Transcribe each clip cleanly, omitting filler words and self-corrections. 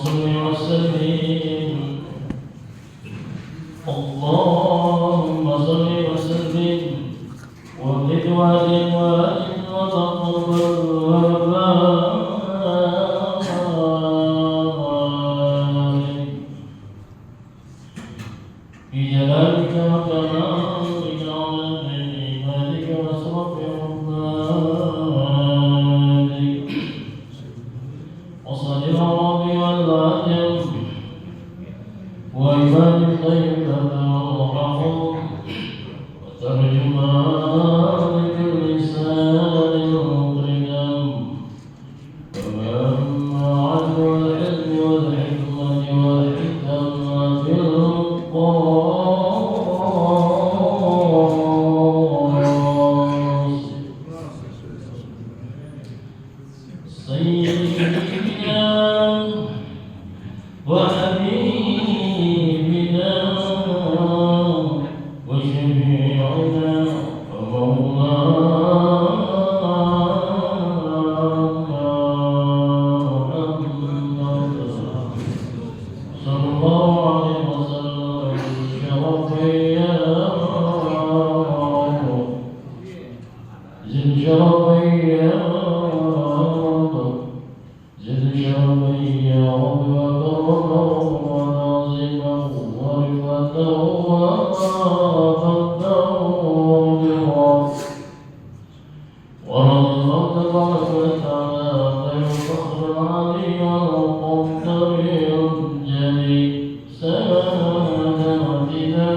صل وسلم اللهم صل وسلم وزد وأدم وتقبل وبارك في جلالك وكمالك وعلى عبادك وأشرف عبادك وصل العرب والعجم وعباد الطيب والرحم وترجمان كل لسان مقرنا ومما عنه العلم والحكمة والحكمة في القاص سيدنا وحبيبنا وشفيعنا ومولانا محمد صلى الله عليه وسلم شرف يا رب زد شرف يا رب زد شرف يا رب وكرمه وناظمه ورفته وفده بالرب ورزقه تبارك وتعالى خير فخر علي والقدر الجلي سادتنا وإمتنا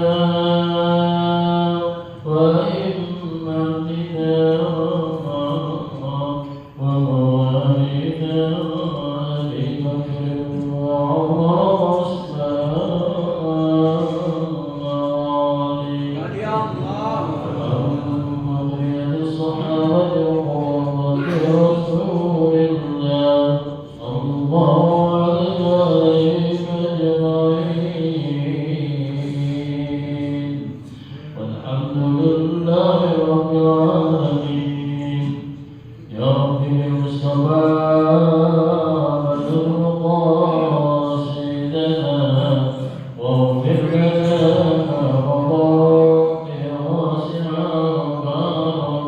وموالينا أبي بكر وعمر وعثمان اللهم اغفر للصحابة وقرابة رسول الله صلى الله عليه أجمعين والحمد لله رب العالمين يا رب بالمصطفى بلغ مقاصدنا واغفر لنا ربنا يا واسع الكرم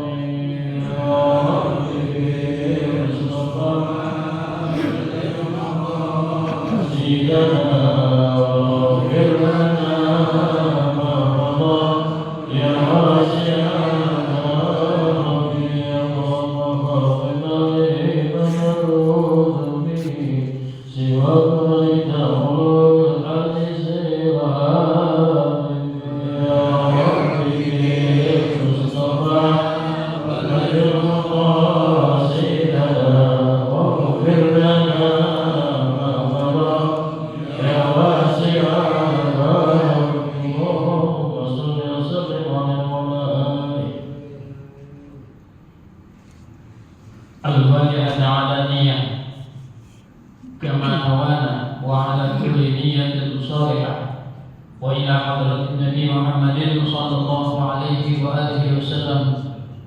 يا رب بالمصطفى بلغ مقاصدنا واغفر لنا ربنا يا واسع الكرم يا ربنا لمن يلوذ به سواك الحديث وآمن يا ربي المصطفى بلغ مقاصدنا واغفر لنا ما مضى يا واسع الكرم اللهم صل وسلم على مولانا الفاتحة على نية كما نوانا وعلى كل نية صالحة وإلى حضرة النبي محمد صلى الله عليه وآله وسلم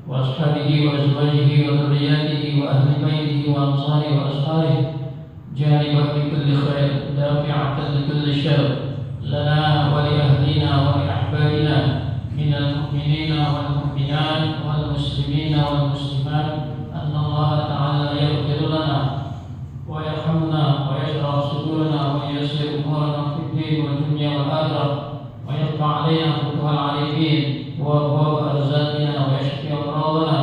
وأصحابه وأزواجه وذرياته وأهل بيته وأنصاره وأصحابه جانبا بكل خير دافعة لكل شر لنا ولأهلنا ولأحبابنا من المؤمنين والمؤمنات والمسلمين والمسلمات أن الله تعالى يغفر لنا ويرحمنا ويشرح صدورنا وييسر أمورنا في الدين والدنيا والآخرة ويرفع علينا فتوح العارفين وأبواب أرزاقنا ويشفي أمراضنا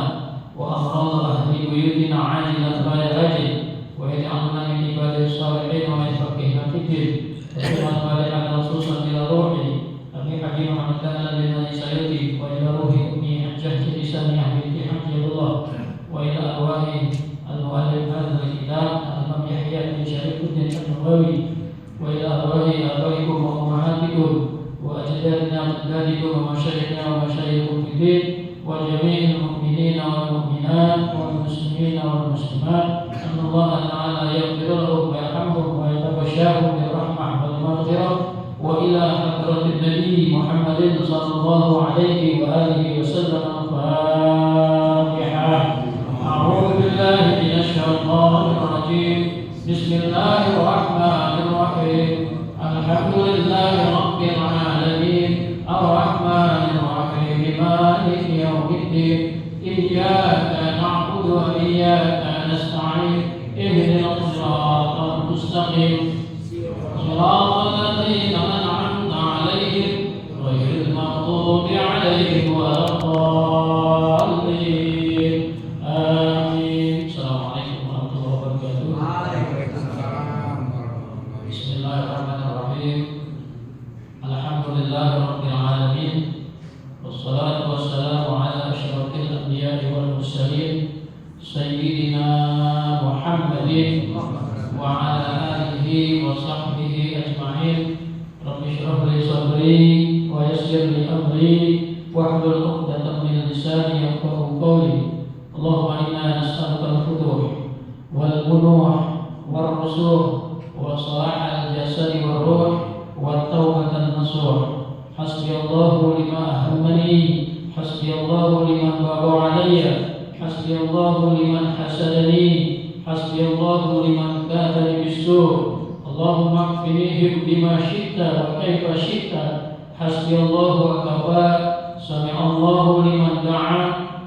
وأمراض أهل بيوتنا عاجلا غير آجل ويجعلنا من عباده الصالحين ويفقهنا في الدين وسلم على خصوصا إلى روحي أبي حكيم محمد بن سيدي وإلى روح أمي حجة لساني بنت حجة الله وإلى أرواح المؤلف هذا الكتاب الإمام يحيى بن شريف الدين النووي وإلى أرواح آبائكم وأمهاتكم وأجدادنا وأجدادكم ومشايخنا ومشايخكم في الدين وجميع المؤمنين والمؤمنات والمسلمين والمسلمات أن الله تعالى يغفر لهم ويرحمهم ويتبشرهم بالرحمة والمغفرة وإلى حضرة النبي محمد صلى الله عليه وآله وسلم الفاتحة. أعوذ بالله من الشيطان الرجيم. بسم الله الرحمن Alhamdulillahi Rabbil Alamin Ar-Rahmanir Rahim Maliki Yawmiddin Iyyaka na'budu wa iyyaka nasta'in Ihdinas siratal mustaqim Siratal ladzina an'amta 'alaihim ghairil maghdubi 'alaihim waladdallin. Amin. Assalamualaikum warahmatullahi wabarakatuh. Waalaikumsalam. Bismillahirrahmanirrahim. Alhamdulillahirabbil alamin. Wassalatu wassalamu ala asyrafil anbiya'i wal mursalin sayyidina Muhammadin wa ala alihi wa sahbihi ajma'in. Rabbi shrah li sadri wa yassir li amri wahlul 'uqdatam min lisani yafqahu qawli. Allahumma inna nas'aluka al-futuh wal bunuh wal rusuh wa salahal jasadi wal ruh wa tawbatan nasuh. Hasbiyallahu lima ahammani hasbiyallahu liman bawa alayya hasbiyallahu liman hasadani hasbiyallahu liman kadani bisu'. Allahumma kfinihim bima syi'ta wa kaifa syi'ta hasbiyallahu wa kafa. Sami'allahu liman da'a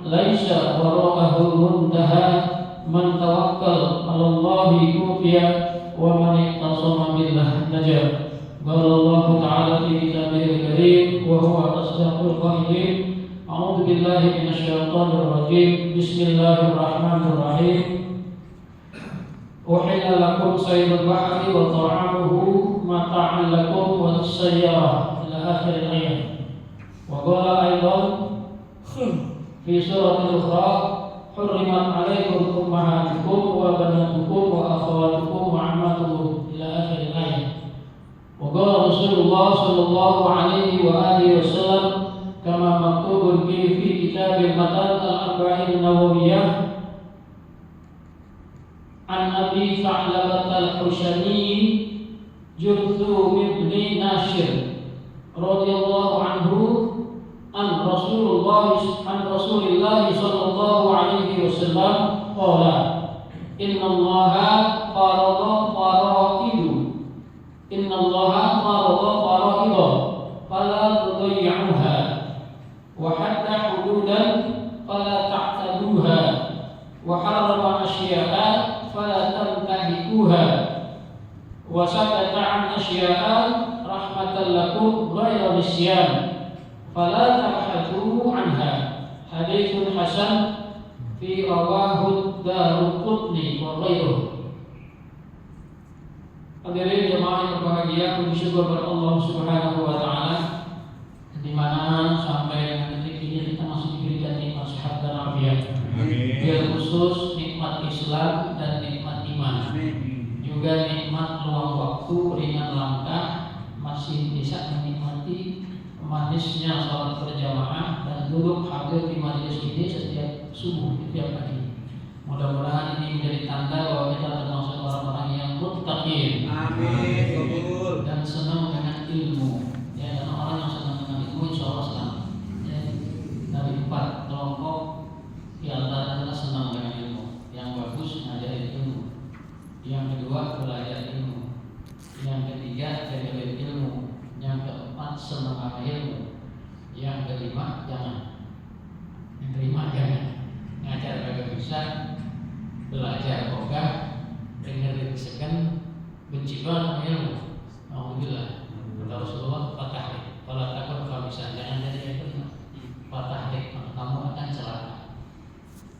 laisa wara'ahu muntaha. Man tawakkal 'ala Allahi kufiya wa man i'tasama billah najah. Qala Allah Ta'ala fi kitabihil karim wa huwa asdaqul qailin. A'udzu billahi minasy syaithanir rajim. Bismillahirrahmanirrahim. Uhilla lakum saydul bahri wa ta'amuhu mata'an lakum wa lis-sayyarah ila akhir ayat. Wa qala aidan fi suratil ukhra hurrimat 'alaikum ummahatukum wa banatukum wa akhawatukum wa 'ammatukum ila akhir ayat. Wa qala Rasulullah sallallahu alaihi wa alihi wasallam kama maktubun fi kitabil matan al-arba'in an-nawawiyah an Abi Tha'labah al-Khushani Jurthum ibn Nashir radhiyallahu anhu an Rasulillah sallallahu alaihi wasallam qala inna Allaha farada faraidu fala tudayyi'uha wa hadda hududan fala ta'taduha wa harrama asya'a fala tantahikuha wa sakata 'an asya'a rahmatan lakum ghayra nisyan fala tabhathu 'anha. Haditsun hasan fi rawahu Daruqutni wa ghairuhu. Hadirin jemaah yang berbahagia, puji syukur kepada Allah Subhanahu wa taala di mana sampai dengan detik ini kita masih diberikan nikmat sehat dan afiat. Amin. Bil khusus nikmat Islam dan nikmat iman. Amin. Juga nikmat luang waktu, ringan langkah, masih bisa menikmati manisnya salat berjamaah dan duduk hadir di majelis ini setiap subuh setiap pagi. Mudah-mudahan ini menjadi tanda bahwa kita termasuk orang-orang yang muttaqin. Amin. Dan senang dengan ilmu. Ya, dan orang yang senang dengan ilmu insya Allah senang. Ya, dari 4 kelompok di antara adalah senang dengan ilmu. Yang bagus ngajarin ilmu. Yang kedua belajar ilmu. Yang ketiga jaga ilmu. Yang keempat senang sama ilmu. Yang kelima jangan. Yang kelima jangan. Ngajar kagak bisa, belajar ogah, dengerin segan, benci banget ilmu. Alhamdulillah. Kata Rasulullah, fatahlik. Kalau takut kalau bisa jangan jadi yang kelima. Fatahlik, maka kamu akan celaka.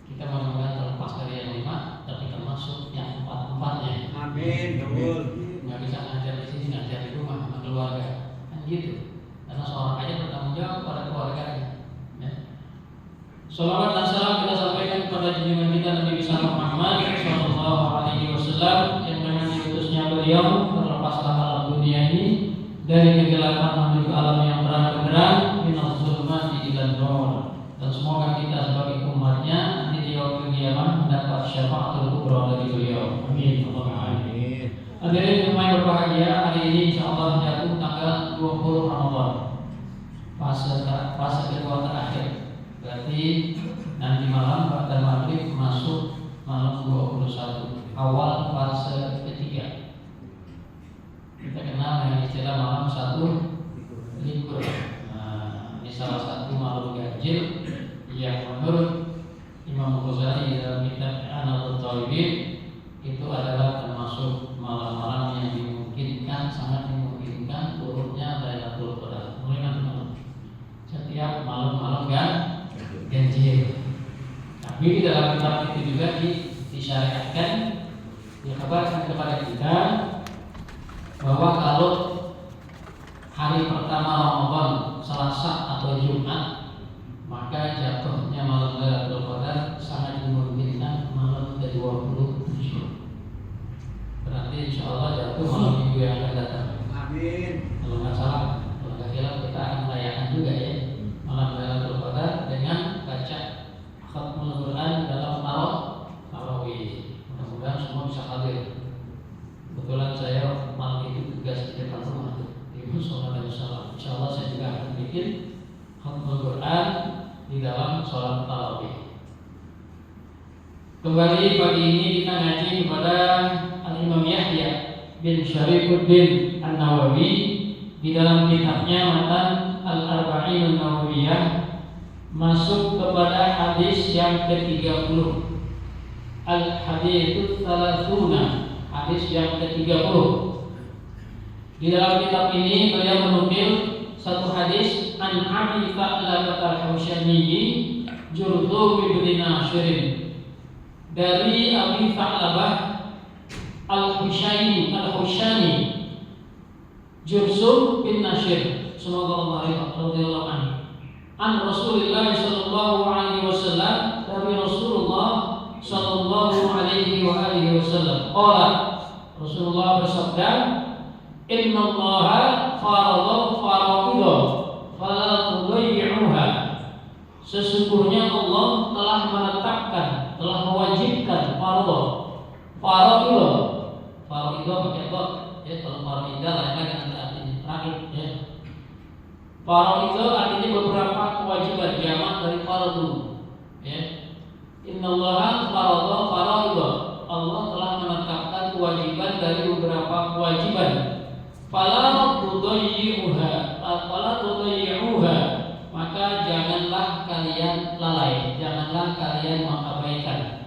Kita mudah-mudahan terlepas dari yang 5, tapi termasuk yang 4-4-nya. Amin. Betul. Nggak bisa ngajar di sini, ngajar di rumah sama keluarga. Kan gitu. Karena seorang aja bertanggung jawab pada keluarganya. Ya. Salawat dan salam kita sampaikan kepada junjungan kita Nabi besar Muhammad sallallahu alaihi wasallam yang dengan diutusnya beliau terlepaslah alam dunia ini dari kegelapan menuju alam yang terang benderang minal zulmati ila nur. Dan semoga kita sebagai umatnya nanti di yaumul qiyamah mendapat syafaatul kubra dari beliau. Amin. Amin. Hadirin yang berbahagia, hari ini insyaallah jatuh tanggal 20 Ramadan. Fase kedua terakhir. Berarti nanti malam pada maghrib masuk malam 21, awal fase ketiga. kita kenal dengan istilah malam satu likur. Nah, ini salah satu malam ganjil yang menurut Imam Ghazali dalam kitab Anadul Talibin itu adalah termasuk malam-malam yang dimungkinkan, sangat dimungkinkan turunnya Lailatul Qadar. Mulai malam setiap malam-malam ganjil. Tapi di dalam kitab itu juga disyariatkan, dikabarkan kepada kita bahwa kalau hari pertama Ramadan Selasa atau Jumat, maka jatuhnya malam Lailatul Qadar sangat dimungkinkan malam ke-27. Berarti insya Allah jatuh malam minggu yang akan datang. Amin. Kalau nggak salah, kalau nggak hilaf kita akan merayakan juga ya malam Lailatul Qadar dengan baca khatmul Quran dalam tarawih. Mudah-mudahan semua bisa hadir. Kebetulan saya malam itu tugas di depan rumah di musola dan salat. Insya Allah saya juga akan bikin khatmul Quran di dalam sholat tarawih. Kembali pagi ini kita ngaji kepada Al-Imam Yahya bin Syarifuddin An-Nawawi di dalam kitabnya Matan Al-Arba'in An-Nawawiyah, masuk kepada hadis yang ke-30. Al-Hadits Tsalatsuna, hadis yang ke-30. Di dalam kitab ini beliau menukil satu hadis an Abi Tha'labah Al-Husaini Jurthum bin Nashirin, dari Abi Tha'labah Al-Husaini Jurthum bin Nashir, semoga Allah radhiyallahu anhu, an Rasulullah sallallahu alaihi wasallam, dari Rasulullah sallallahu alaihi wa alihi wasallam. Rasulullah bersabda, Inna Allaha farada faraidah fala tudayyi'uha. Sesungguhnya Allah telah menetapkan, telah mewajibkan faraidah. Faraidah pakai dot ya, kalau faraidah lain lagi nanti artinya terakhir ya. Faraidah artinya beberapa kewajiban, jamak dari fardu ya. Inna Allaha farada faraidah. Allah telah menetapkan kewajiban dari beberapa kewajiban. Fala tudayyi'uha, maka janganlah kalian lalai, janganlah kalian mengabaikan.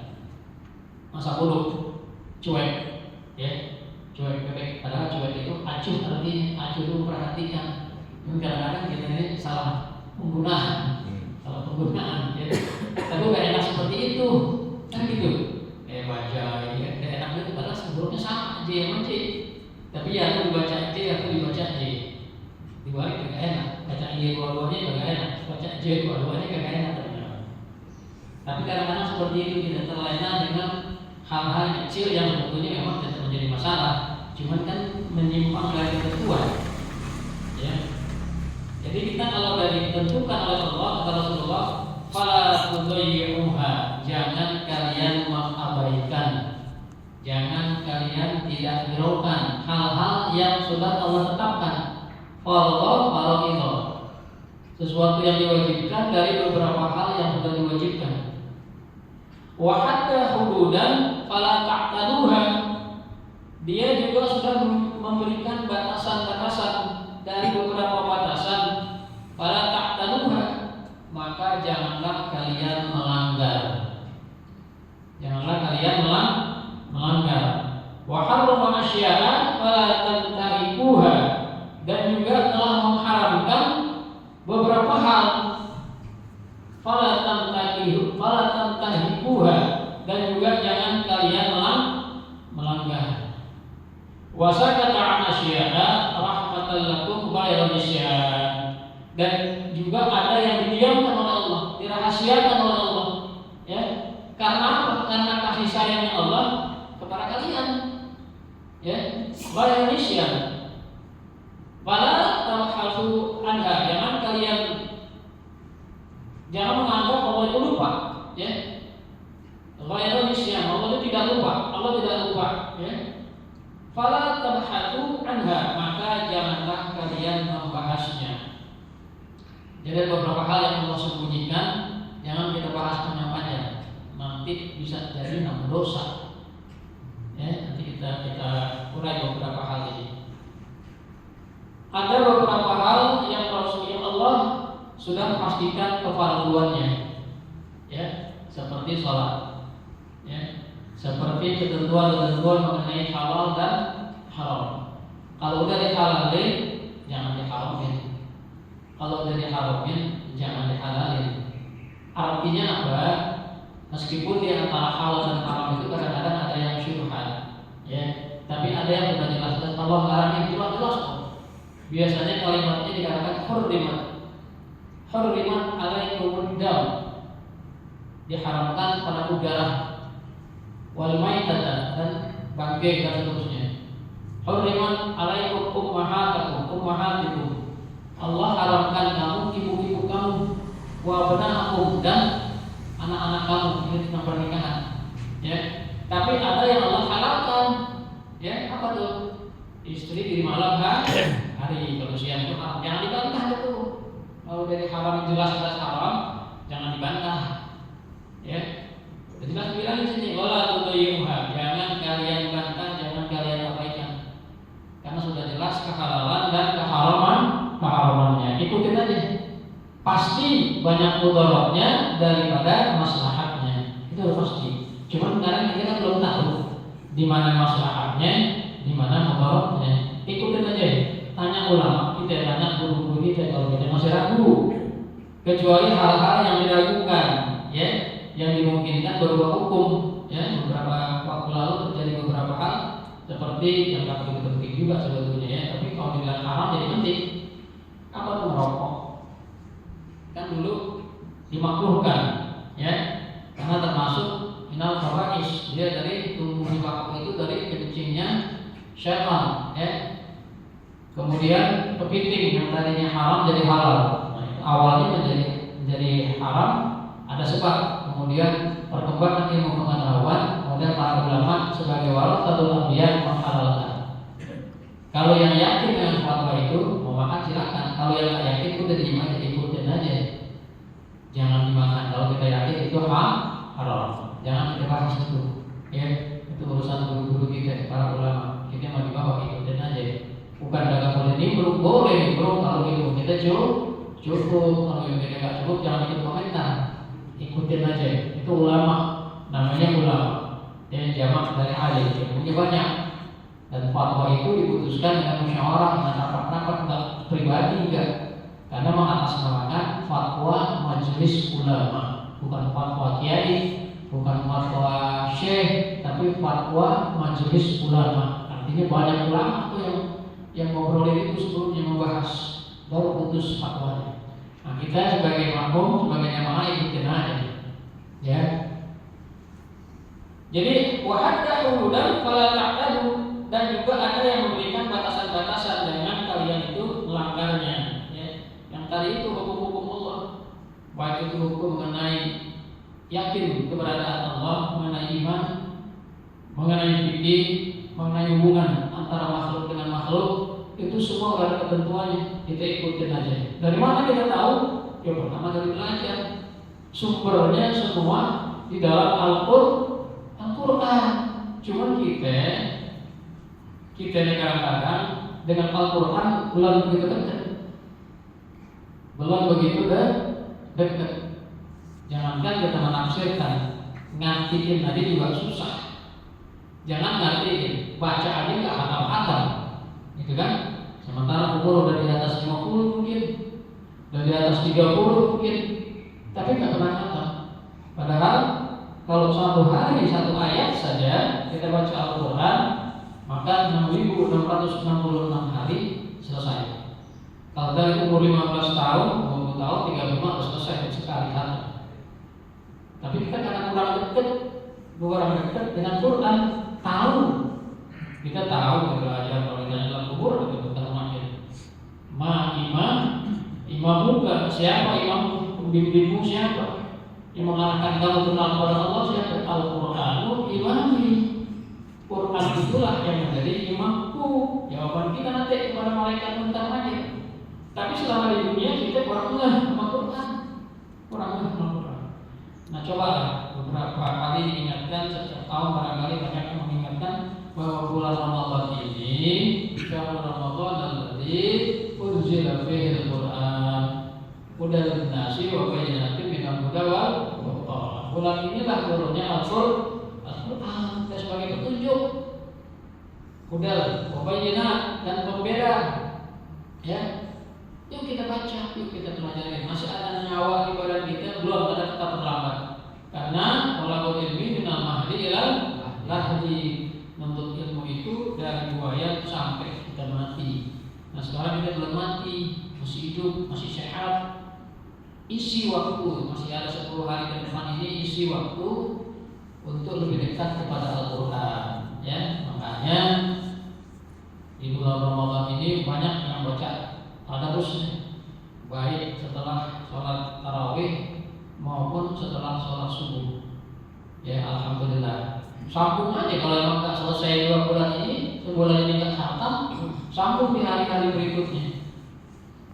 Masa bodoh, cuek, ya, cuek bebek. Padahal cuek itu acuh, artinya acuh itu perhatikan. Kadang-kadang kita ini salah penggunaan, ya. Tapi gak enak seperti itu, kan gitu. Baca, ya, gak enak itu padahal sebelumnya sama J sama J. Tapi ya aku dibaca J, aku dibaca J. Dibalik gak enak, baca J dua-duanya gak enak, baca J dua-duanya gak enak ternyata. Tapi kadang-kadang seperti itu tidak terlena dengan hal-hal kecil yang sebetulnya memang tidak menjadi masalah, cuman kan menyimpang dari ketentuan. Ya. Jadi kita kalau dari ditentukan oleh Allah, kata Rasulullah, fala tudayyi'uha, jangan kalian mengabaikan, jangan kalian tidak hiraukan hal-hal yang sudah Allah tetapkan. Faraidah, sesuatu yang diwajibkan dari beberapa hal yang sudah diwajibkan. Wa hatta hududan fala ta'taduha, dia juga sudah memberikan batasan-batasan dari beberapa batasan. Fala ta'taduha, maka janganlah kalian melanggar. Janganlah kalian melanggar. Wa harrama asya'a fala tantahikuha, dan juga telah mengharamkan beberapa hal. Fala tantahikuha, dan juga jangan kalian melanggar. Wa sakata an asya'a rahmatan lakum ghairu nisyan, dan juga ada yang didiamkan oleh Allah, dirahasiakan oleh Allah, ya. Karena apa? Karena kasih sayangnya Allah kepada kalian, ya. Ghairu nisyan. Fala tabhasu anha, jangan menganggap Allah itu lupa, ya. Ghairu nisyan, Allah itu tidak lupa, ya. Fala tabhasu anha, maka janganlah kalian membahasnya. Jadi beberapa hal yang Allah sembunyikan jangan kita bahas panjang-panjang, nanti bisa jadi nama dosa. Ya, nanti kita urai beberapa hal ini. ada beberapa hal yang Allah sudah pastikan kefarduannya, ya, seperti sholat, ya, seperti ketentuan-ketentuan mengenai halal dan haram. Kalau udah dihalalin, jangan diharamin. Kalau udah diharamin, jangan dihalalin. Artinya apa? Meskipun di antara halal dan haram itu kadang-kadang ada yang syubhat, ya, tapi ada yang sudah jelas-jelas Allah larang jelas-jelas. Biasanya kalimatnya dikatakan hurrimat alaikumud dam, diharamkan pada darah, wal maitata, dan bangkai dan seterusnya. Hurrimat alaikum ummahatikum, Allah haramkan kamu ibu-ibu kamu, wa abna'akum, dan anak-anak kamu. Ini tentang pernikahan, ya. Tapi ada yang Allah halalkan, ya, apa tuh? Istri di malam hari, kalau siang itu haram, jangan dibantah itu. Kalau dari haram jelas-jelas haram, jangan dibantah, ya. Jelas bilang di sini, wala tudayyi'uha, jangan kalian bantah, jangan kalian abaikan, karena sudah jelas kehalalan dan keharamannya. Ikutin aja, pasti banyak mudaratnya daripada maslahatnya, itu pasti. Cuman sekarang kita belum tahu di mana maslahatnya, di mana mudaratnya. Ikutin aja, tanya ulama kita, tanya guru-guru kita kalau kita masih ragu, kecuali hal-hal yang diragukan, ya, yang dimungkinkan berubah hukum, ya. Beberapa waktu lalu terjadi beberapa hal seperti yang tak begitu penting juga sebetulnya, ya, tapi kalau dibilang haram jadi penting. Apa tuh merokok? Kan dulu dimakruhkan, ya, karena termasuk minal fawaish, dia dari tumbuh rokok itu dari kencingnya syaitan, ya. Kemudian kepiting yang tadinya haram jadi halal. Nah, itu awalnya menjadi haram, ada sebab. Kemudian perkembangan ilmu pengetahuan, kemudian para ulama sebagai warasatul anbiya menghalalkan. Kalau yang yakin dengan fatwa itu, mau makan silakan. Kalau yang tidak yakin, udah dimakan, ikutin aja. Jangan dimakan. Kalau kita yakin itu haram, jangan kita bahas itu. Ya, itu urusan guru-guru kita, para ulama. Kita mau dibawa, ikutin aja. Bukan dagang boleh nimbrung, boleh nimbrung kalau ilmu kita cukup. Kalau ilmu kita nggak cukup, jangan bikin komentar. Ikutin aja. Itu ulama, namanya ulama. Yang jamak dari alim, ilmunya banyak. Dan fatwa itu diputuskan dengan musyawarah, dengan rapat-rapat, enggak pribadi, enggak. Karena mengatasnamakan fatwa majelis ulama, bukan fatwa kiai, bukan fatwa syekh, tapi fatwa majelis ulama. Artinya banyak ulama tuh yang ngobrolin itu sebelumnya, membahas, baru putus fatwanya. Nah, kita sebagai makmum, sebagai jamaah ikutin aja, ya. Jadi wahada hududan fala ta'tadu, dan juga ada yang memberikan batasan-batasan dengan kalian itu melanggarnya, ya. Yang tadi itu hukum-hukum Allah, baik itu hukum mengenai yakin keberadaan Allah, mengenai iman, mengenai fikih, mengenai hubungan antara makhluk dengan makhluk, itu semua ada ketentuannya, kita ikutin aja. Dari mana kita tahu? Ya pertama dari belajar. Sumbernya semua di dalam Al-Quran. Cuman kita ini kadang-kadang dengan Al-Quran belum begitu dekat. Belum begitu dekat. Jangankan kita menafsirkan, ngartiin tadi juga susah. Jangan ngertiin, baca aja nggak hafal-hafal, gitu kan? Sementara umur udah di atas 50 mungkin, udah di atas 30 mungkin, tapi nggak pernah hafal. Padahal kalau satu hari satu ayat saja kita baca Al-Quran, maka 6.666 hari selesai. Kalau dari umur 15 tahun, 20 tahun, 35 harus selesai sekali satu. Tapi kita karena kurang dekat dengan Quran, tahu, kita tahu belajar kalau kita dalam kubur itu termakin. Imammu siapa? Imam pembimbingmu siapa? Yang mengarahkan kamu kenal kepada Allah siapa? Al-Quranu imami. Quran itulah yang menjadi imamku. Jawaban kita nanti kepada malaikat bentar lagi. Tapi selama di dunia kita kurang ngeh sama Quran, kurang ngeh sama Quran. Nah, cobalah beberapa kali diingatkan, setiap tahun barangkali banyak yang mengingatkan bahwa bulan Ramadan ini syahrul Ramadan alladzi unzila fihi al-Qur'an hudan lin-nasi wa bayyinatin minal huda wal furqan. Bulan inilah turunnya Al-Qur'an sebagai petunjuk, hudan wa bayyinat dan pembeda. Ya, yuk kita baca, yuk kita pelajari. Masih ada nyawa di badan kita, belum ada kata terlambat. Karena talabul ilmi minal mahdi ilal lahdi, menuntut ilmu itu dari buaya sampai kita mati. Nah sekarang kita belum mati, masih hidup, masih sehat. Isi waktu, masih ada 10 hari ke depan ini, isi waktu untuk lebih dekat kepada Al-Quran. Ya, makanya di bulan Ramadan ini banyak yang baca tadarusnya, baik setelah sholat tarawih maupun setelah sholat subuh. Ya, alhamdulillah. Sambung aja kalau memang nggak selesai 2 bulan ini, sebulan ini nggak khatam, sambung di hari-hari berikutnya.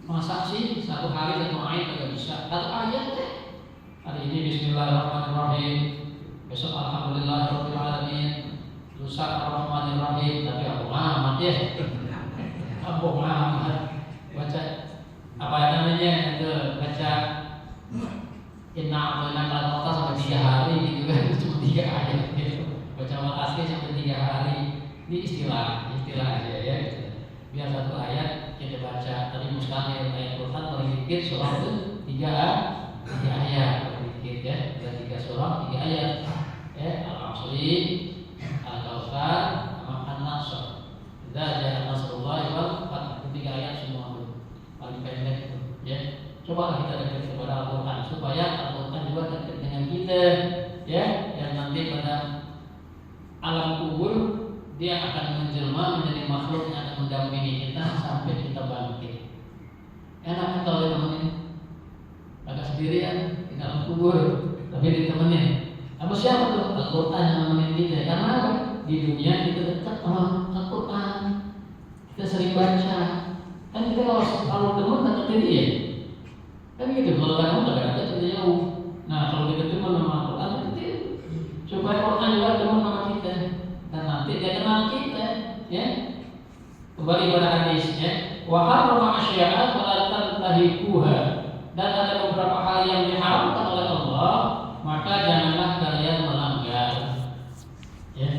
Masa sih 1 hari 1 ayat nggak bisa? 1 ayat deh. Hari ini Bismillahirrahmanirrahim, besok Alhamdulillahirabbil alamin, lusa Ar-Rahmanirrahim. Tapi aku amat ya, aku amat baca apa namanya itu, baca Inna a'tainaka al-Kautsar sampai 3 hari gitu kan, cuma 3 ayat gitu. Baca Al-Asr sampai 3 hari. Ini istilah aja ya. Biar 1 ayat kita baca. Tadi mustahil ayat Quran paling dikit surah itu 3 ayat paling dikit ya. Ada 3 surah 3 ayat. Ya, Al-Asr, Al-Kautsar, sama An-Nasr. Idza jaa nasrullahi wal fath. 3 ayat semua itu. Paling pendek itu ya. Coba kita dekat kepada Al-Quran supaya Al-Quran juga dekat dengan kita, ya. Dan nanti pada alam kubur dia akan menjelma menjadi makhluk yang akan mendampingi kita sampai kita bangkit. Enak kalau ditemenin, agak sendirian di dalam kubur, tapi ditemenin. Apa siapa tuh? Al-Quran yang menemani kita. Karena apa? Di dunia kita dekat sama Al-Quran, kita sering baca. Kan kita kalau teman deketin dia. Kan gitu, kalau kamu kadang-kadang kita jauh. Nah kalau kita teman sama Al-Quran itu supaya Al-Quran juga teman sama kita, dan nanti dia kenal kita, ya. Kembali pada hadisnya, wa harrama asya'a wa la tantahikuha, dan ada beberapa hal yang diharamkan oleh Allah, maka janganlah kalian melanggar. Ya,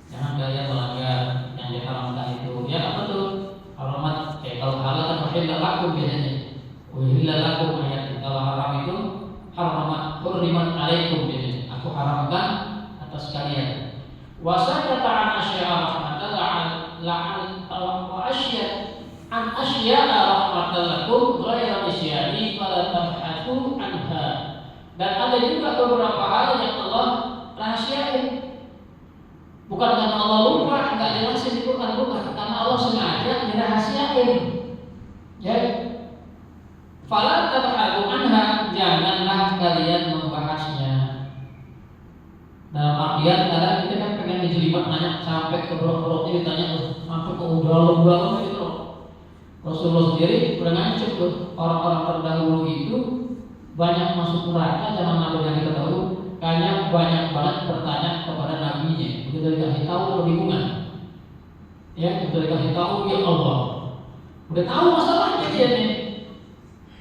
jangan kalian melanggar yang diharamkan itu. Ya apa tuh? Haramat, kalau halal kan uhilla lakum biasanya. Uhilla lakum ayat. Kalau haram itu haramat, hurrimat alaikum jadi. Aku haramkan atas kalian. Wa sakata an asya'a rahmatan la'an wa asya an asya'a rahmatan lakum ghayra isyani fala tabhathu anha. Dan ada juga beberapa hal yang Allah rahasiain. Bukan karena Allah lupa, enggak jelasin di Quran, bukan karena Allah sengaja dirahasiain. Ya. Fala tabhadu anha, janganlah kalian membahasnya. Dalam artian kadang kita kan pengen dijelibat nanya sampai ke berok-beroknya ditanya sampai ke dalam gitu. Rasulullah sendiri udah ngancep tuh orang-orang terdahulu itu banyak masuk neraka zaman Nabi yang kita tahu, karena banyak banget bertanya kepada nabinya. Begitu dikasih tahu kebingungan. Ya, begitu dikasih tahu ya Allah. Udah tahu masalahnya dia nih.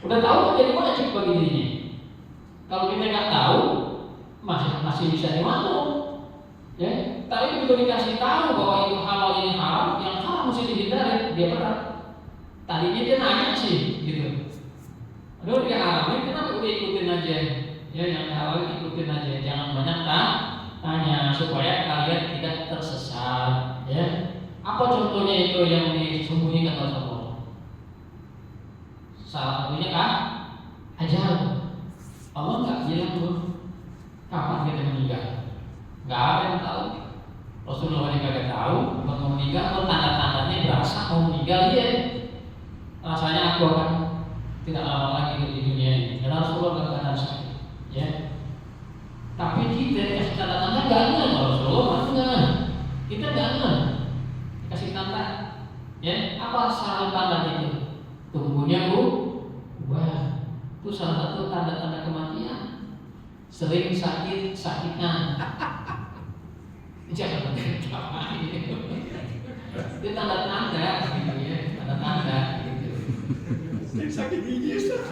Udah tahu jadi wajib bagi dirinya. Kalau kita nggak tahu, masih bisa dimaklum. Ya, tapi begitu dikasih tahu bahwa itu halal ini haram, yang haram mesti dihindari, dia berat. Tadinya dia nanya sih, gitu. Aduh, dia haramin, kenapa udah ikutin aja? Ya, yang halal ikutin aja, jangan banyak tanya supaya kalian tidak tersesat. Ya, apa contohnya itu yang disembunyikan oleh Allah? Salah satunya kan ajal. Allah nggak bilang tuh kapan kita meninggal. Nggak ada yang tahu. Rasulullah juga nggak tahu kapan mau meninggal. Kalau tanda-tandanya berasa mau meninggal dia. Rasanya aku akan tidak lama lagi di dunia ini. Karena Rasulullah nggak akan sakit. Ya. Tapi kita kasih tanda-tanda nggak ada. Kalau Rasulullah nggak. Kita nggak ada. Kasih tanda. Ya. Apa salah tanda itu? Tumbuhnya wah, itu salah satu tanda-tanda kematian. Sering sakitan. Jangan itu tanda-tanda. Sakit gigi Ustaz.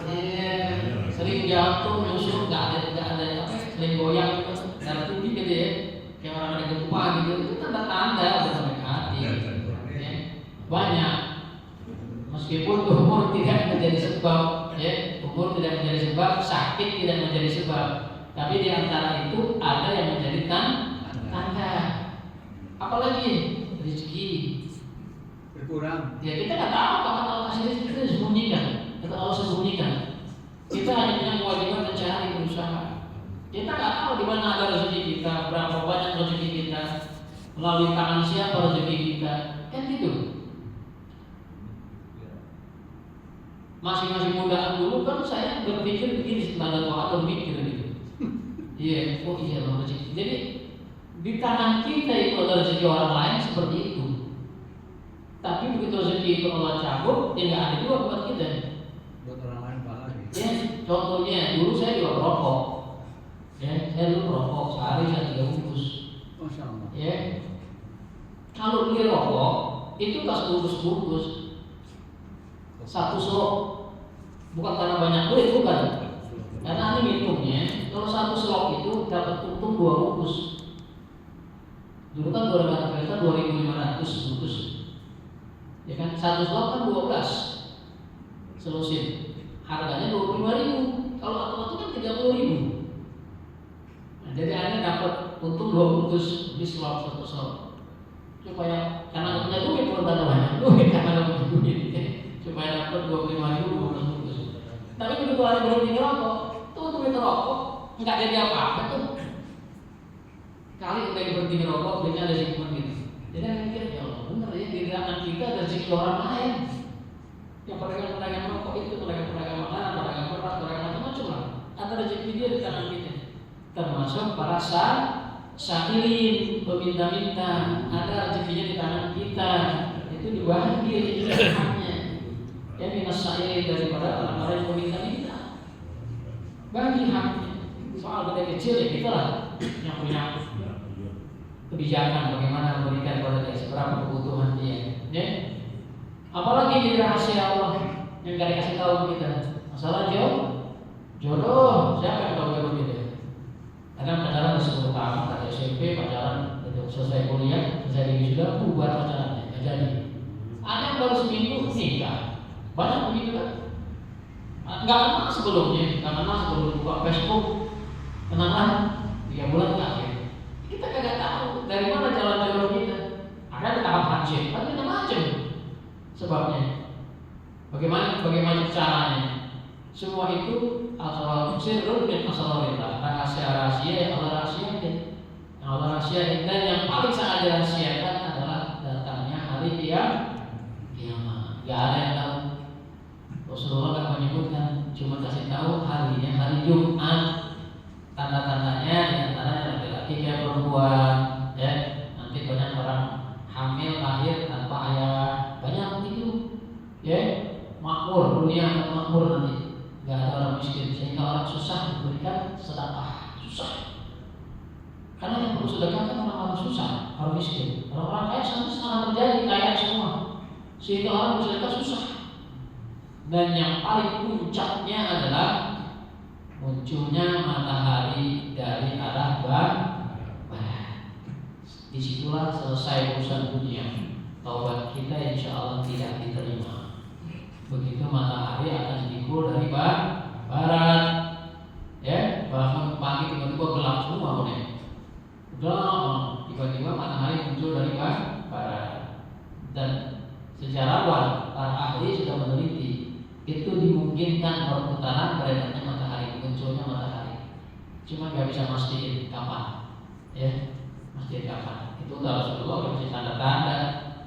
Sering jatuh, nyusut, nggak ada apa, sering goyang gitu, darah tinggi gitu ya, kayak orang ada gempa gitu, itu tanda-tanda udah sampai ke hati. Ya. Banyak, meskipun umur tidak menjadi sebab, ya, umur tidak menjadi sebab, sakit tidak menjadi sebab, tapi di antara itu ada yang menjadi tanda. Apalagi rezeki Berkurang. ya, kita nggak tahu kapan Allah kasih rezeki, kita sembunyikan atau Allah sembunyikan. Kita hanya punya kewajiban mencari, berusaha. Kita nggak tahu di mana ada rezeki kita, berapa banyak rezeki kita, melalui tangan siapa rezeki kita, kan gitu. Masing-masing mudaan dulu kan saya berpikir begini, setelah doa berpikir gitu. Iya, oh iya loh rezeki. Jadi di tangan kita itu ada rezeki orang lain seperti itu. Tapi begitu rezeki itu Allah cabut, ya nggak ada juga buat kita. Buat orang lain pahala. Ya, contohnya dulu saya juga merokok. Ya, saya dulu merokok sehari saya 3 bungkus. Masya Allah. Ya, kalau beli rokok itu nggak sebungkus-bungkus, 1 slok. Bukan karena banyak duit, bukan. Karena ini hitungnya, kalau 1 slok itu dapat untung 2 bungkus. Dulu kan gorengan kereta 2.500 bungkus. Ya kan, 1 slot kan 12 selusin. Harganya 25.000. Kalau aku kan 30.000. Nah, jadi Anda dapat untung 2 bungkus di slot 1 slot. Supaya karena nggak punya duit, bukan karena banyak duit, karena nggak punya duit. Supaya dapat 25.000 bungkus. Tapi begitu Anda berhenti ngerokok, tuh duit rokok nggak jadi apa-apa tuh. Kali udah berhenti ngerokok, duitnya ada simpan gitu. Jadi Anda mikir, ya Allah, bener ya, di tangan kita ada rezeki orang lain. Yang pedagang-pedagang rokok itu, pedagang-pedagang makanan, pedagang beras, pedagang macam-macam lah. Ada rezeki dia di tangan kita. Termasuk para sakirin, peminta-minta, ada rezekinya di tangan kita. Itu dibagi haknya. Ya minas sakirin daripada orang-orang yang peminta-minta. Bagi haknya. Soal gede kecil ya kita lah yang punya kebijakan bagaimana memberikan kepada dia seberapa kebutuhan dia. Ya. Apalagi di rahasia Allah yang gak dikasih tahu ke kita. Masalah jodoh, siapa yang tahu jodoh kita? Kadang pacaran di 10 tahun, ada SMP, pacaran selesai kuliah, selesai wisuda, bubar pacarannya, gak jadi. Ada yang baru seminggu nikah, banyak begitu kan? Gak kenal sebelumnya, gak kenal sebelum buka Facebook, kenalan 3 bulan terakhir. Kita kagak tahu dari mana jalan jodoh kita. Ada tahap handshake, tapi macam sebabnya. Bagaimana caranya? Semua itu asal sirrun dan asal-asal rahasia-rahasia yang Allah rahasiakan. Yang Allah rahasiakan dan yang paling sangat dirahasiakan adalah datangnya hari kiamat. Gak ada yang tahu. Rasulullah gak menyebutkan, cuma kasih tahu harinya hari Jumat. Tanda-tandanya diantaranya laki-laki kayak perempuan, ya. Nanti banyak orang hamil lahir tanpa ayah, banyak itu, ya. Makmur, dunia akan makmur nanti. Gak ada orang miskin, sehingga orang susah diberikan sedekah, susah. Karena yang perlu sedekah kan orang-orang susah, orang miskin. Orang-orang kaya sangat terjadi kaya semua, sehingga orang bersedekah susah. Dan yang paling puncaknya adalah munculnya matahari dari arah barat. Disitulah selesai urusan dunia. Taubat kita insya Allah tidak diterima. Begitu matahari akan dipikul dari barat, ya, bangun pagi tiba-tiba gelap semua, gelap, tiba-tiba matahari muncul dari barat. Dan sejarawan para ahli sudah meneliti itu dimungkinkan perputaran beredarnya matahari, munculnya matahari. Cuma nggak bisa mastiin kapan, ya, mastiin kapan. Itu udah Rasulullah kasih tanda-tanda.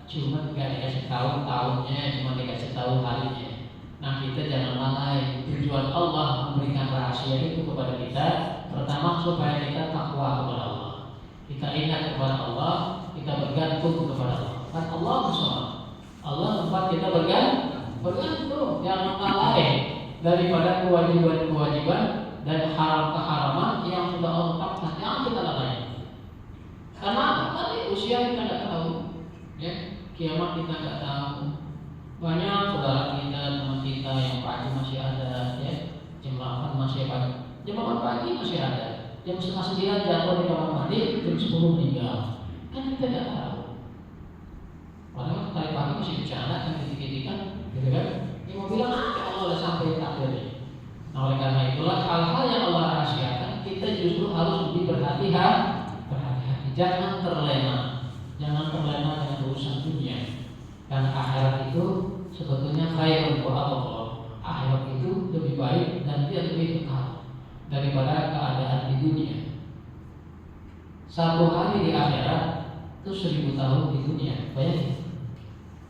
Cuma nggak dikasih tahu tahunnya, cuma dikasih tahu harinya. Nah kita jangan lalai. Tujuan Allah memberikan rahasia itu kepada kita, pertama supaya kita takwa kepada Allah. Kita ingat kepada Allah, kita bergantung kepada Allah. Kan Allah bersama. Allah tempat kita bergantung, jangan lalai daripada kewajiban-kewajiban dan keharaman yang sudah Allah tetapkan, jangan kita lalai. Karena tadi usia kita nggak tahu, ya. Kiamat kita nggak tahu, Banyak saudara kita, teman kita yang pagi masih ada, ya, jam 8 masih pagi, jam 8 pagi masih ada, jam setengah 9 jatuh di kamar mandi, jam 10 meninggal. Kan kita tidak tahu. Padahal tadi pagi masih bercanda, kan titik-titikan, gitu kan? Dia mau bilang apa Allah udah sampai takdirnya. Nah, oleh karena itulah hal-hal yang Allah rahasiakan kita justru harus lebih berhati-hati. Jangan terlena dengan urusan dunia. Karena akhirat itu sebetulnya khairun wa Allah. Akhirat itu lebih baik dan dia lebih kekal daripada keadaan di dunia. Satu hari di akhirat itu 1000 tahun di dunia. Bayangin.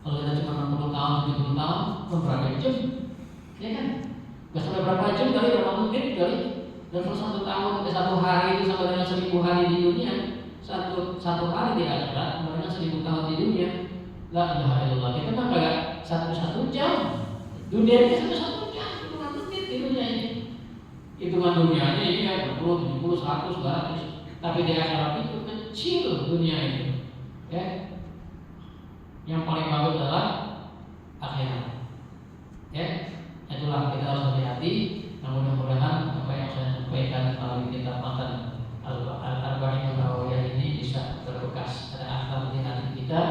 Kalau kita cuma 60 tahun, 70 tahun, berapa jam? Ya kan? Gak sampai berapa jam kali, berapa menit kali. Dan kalau 1 tahun, 1 hari itu sama dengan 1000 hari di dunia. Satu hari di akhirat sama dengan 1000 tahun di dunia. La ilaha illallah. Kita mah kagak satu jam. Dunia ini satu jam, hitungan menit di dunia ini. Hitungan dunianya ini ya 60, 70, 100, 200. Tapi di akhirat itu kecil dunia ini. Ya. Yang paling bagus adalah akhirat. Ya. Itulah kita harus hati-hati. Mudah-mudahan apa yang saya sampaikan melalui kitab matan Al-Arba'in An-Nawawiyah ini bisa berbekas pada akhlak di hati kita,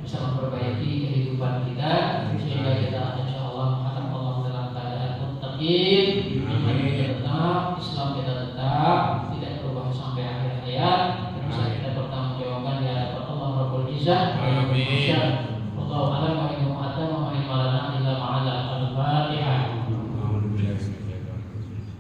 bisa memperbaiki kehidupan kita sehingga kita insyaallah akan Allah dalam keadaan muttaqin, iman kita tetap, Islam kita tetap, tidak berubah sampai akhir hayat, dan bisa kita bertanggungjawabkan di hadapan Allah Rabbul Izzah. Amin. Wallahu a'lam wa innahu atama wa ilma lana illa ma'ala al-Fatihah.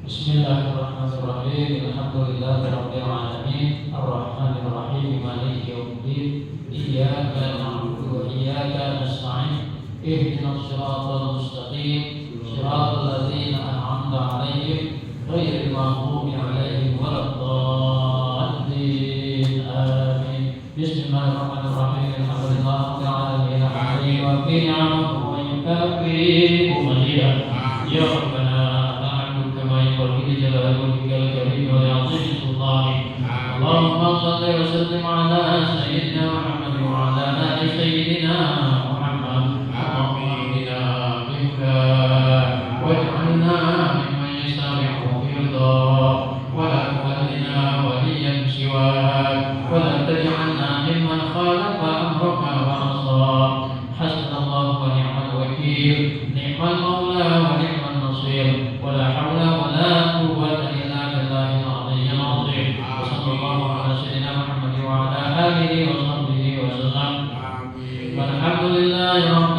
Bismillahirrahmanirrahim. Alhamdulillahirabbil alamin. Arrahmanir rahim. Maliki yaumiddin. Iyyaka na'budu wa iyyaka nasta'in. Ihdinas siratal mustaqim. Siratal ladzina an'amta 'alaihim ghairil maghdubi 'alaihim waladdallin. Amin. Bismillahirrahmanirrahim. Alhamdulillahirabbil alamin. Wa fi ni'amahu wa yukafi mazidah. Ya Rabbana جلال وجهك الكريم ولعظيم سلطانك. اللهم صل وسلم على سيدنا محمد وعلى آل سيدنا محمد. اللهم اهدنا بك واجعلنا ممن يسارع في رضاك ولا تولنا وليا سواك ولا تجعلنا ممن خالف أمرك وعصاك. حسبنا الله ونعم الوكيل، نعم المولى ونعم النصير، ولا حول ولا قوة إلا بالله العلي العظيم. وصلى الله على سيدنا محمد وعلى آله وصحبه وسلم. والحمد لله رب